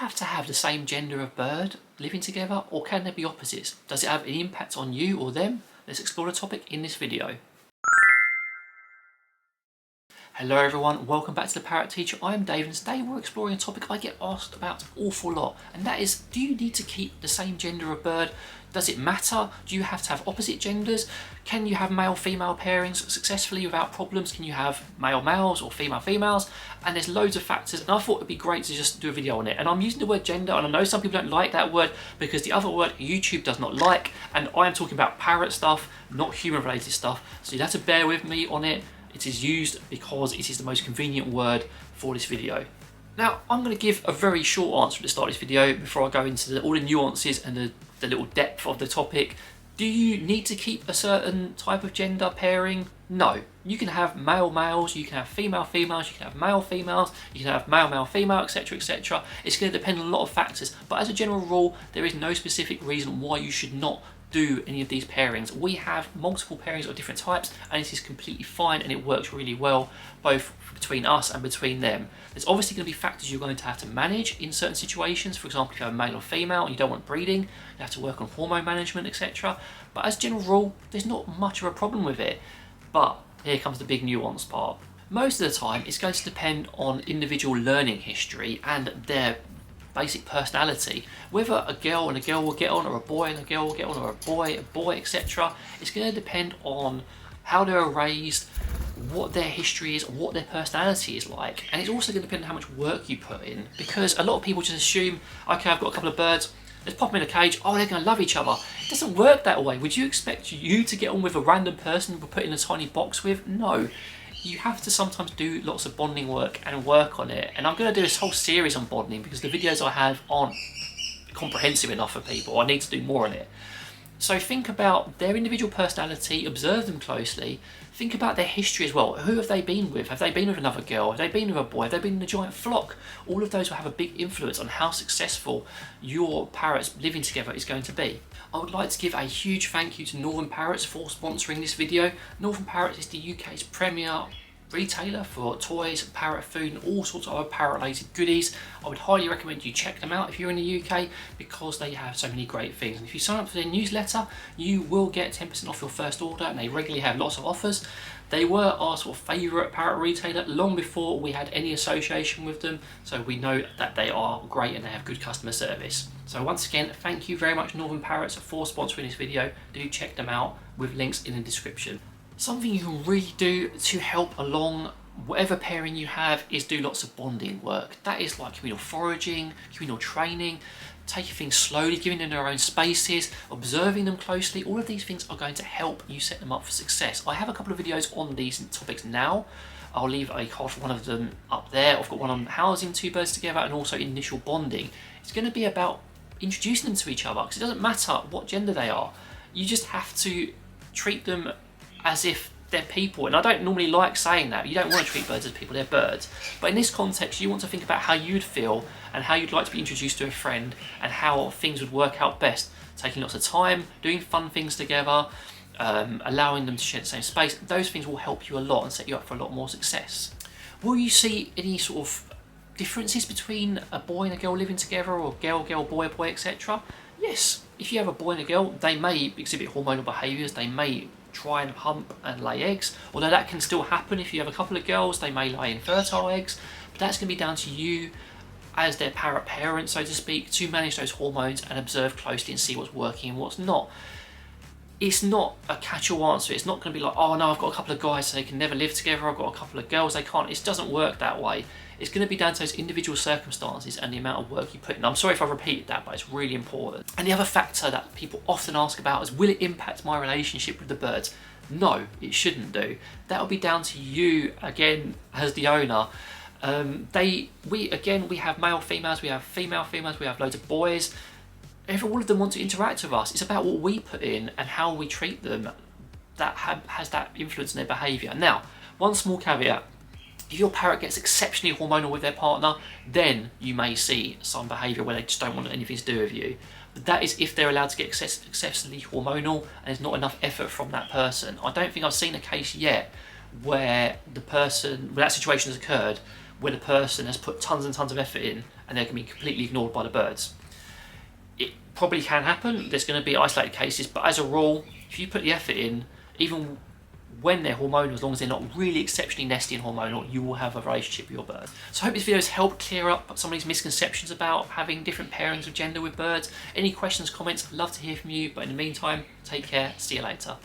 have to have the same gender of bird living together, or can there be opposites? Does it have any impact on you or them? Let's explore the topic in this video. Hello everyone, welcome back to The Parrot Teacher. I'm Dave, and today we're exploring a topic I get asked about an awful lot, and that is, do you need to keep the same gender of bird? Does it matter? Do you have to have opposite genders? Can you have male-female pairings successfully without problems? Can you have male-males or female-females? And there's loads of factors, and I thought it'd be great to just do a video on it. And I'm using the word gender, and I know some people don't like that word because the other word YouTube does not like, and I am talking about parrot stuff, not human-related stuff, so you'll have to bear with me on it. It is used because it is the most convenient word for this video. Now, I'm going to give a very short answer at the start of this video before I go into all the nuances and the little depth of the topic. Do you need to keep a certain type of gender pairing? No. You can have male-males, you can have female-females, you can have male-females, you can have male-male-female, etc, etc. It's going to depend on a lot of factors, but as a general rule, there is no specific reason why you should not do any of these pairings. We have multiple pairings of different types, and it is completely fine and it works really well both between us and between them. There's obviously going to be factors you're going to have to manage in certain situations. For example, if you have a male or female and you don't want breeding, you have to work on hormone management, etc. But as a general rule, there's not much of a problem with it. But here comes the big nuance part. Most of the time, it's going to depend on individual learning history and their basic personality. Whether a girl and a girl will get on, or a boy and a girl will get on, or a boy, etc. It's going to depend on how they were raised, what their history is, what their personality is like. And it's also going to depend on how much work you put in, because a lot of people just assume, okay, I've got a couple of birds, let's pop them in a cage, oh, they're going to love each other. It doesn't work that way. Would you expect you to get on with a random person we're put in a tiny box with? No. You have to sometimes do lots of bonding work and work on it. And I'm going to do this whole series on bonding because the videos I have aren't comprehensive enough for people. I need to do more on it. So think about their individual personality, observe them closely, think about their history as well. Who have they been with? Have they been with another girl? Have they been with a boy? Have they been in a giant flock? All of those will have a big influence on how successful your parrots living together is going to be. I would like to give a huge thank you to Northern Parrots for sponsoring this video. Northern Parrots is the UK's premier retailer for toys, parrot food and all sorts of other parrot related goodies. I would highly recommend you check them out if you're in the UK because they have so many great things. And if you sign up for their newsletter, you will get 10% off your first order, and they regularly have lots of offers. They were our sort of favourite parrot retailer long before we had any association with them, so we know that they are great and they have good customer service. So once again, thank you very much Northern Parrots for sponsoring this video. Do check them out with links in the description. Something you can really do to help along whatever pairing you have is do lots of bonding work. That is like communal foraging, communal training, taking things slowly, giving them their own spaces, observing them closely. All of these things are going to help you set them up for success. I have a couple of videos on these topics now. I'll leave a card for one of them up there. I've got one on housing two birds together and also initial bonding. It's going to be about introducing them to each other because it doesn't matter what gender they are. You just have to treat them as if they're people, and I don't normally like saying that. You don't want to treat birds as people, they're birds. But in this context, you want to think about how you'd feel and how you'd like to be introduced to a friend and how things would work out best. Taking lots of time, doing fun things together, allowing them to share the same space. Those things will help you a lot and set you up for a lot more success. Will you see any sort of differences between a boy and a girl living together, or girl, boy, etc.? Yes. If you have a boy and a girl, they may exhibit hormonal behaviours, they may try and hump and lay eggs, although that can still happen. If you have a couple of girls, they may lay infertile eggs, but that's going to be down to you as their parrot parent, so to speak, to manage those hormones and observe closely and see what's working and what's not. It's not a catch-all answer. It's not going to be like, oh no, I've got a couple of guys so they can never live together, I've got a couple of girls, they can't. It doesn't work that way. It's going to be down to those individual circumstances and the amount of work you put in. I'm sorry if I've repeated that, but it's really important. And the other factor that people often ask about is, will it impact my relationship with the birds? No, it shouldn't do. That'll be down to you, again, as the owner. We have male females, we have female females, we have loads of boys. All of them want to interact with us. It's about what we put in and how we treat them that has that influence on their behaviour. Now, one small caveat. If your parrot gets exceptionally hormonal with their partner, then you may see some behaviour where they just don't want anything to do with you. But that is if they're allowed to get excessively hormonal and there's not enough effort from that person. I don't think I've seen a case yet where that situation has occurred where the person has put tons and tons of effort in and they can be completely ignored by the birds. It probably can happen, there's going to be isolated cases, but as a rule, if you put the effort in, even when they're hormonal, as long as they're not really exceptionally nesty and hormonal, you will have a relationship with your bird. So I hope this video has helped clear up some of these misconceptions about having different pairings of gender with birds. Any questions, comments, I'd love to hear from you, but in the meantime, take care, see you later.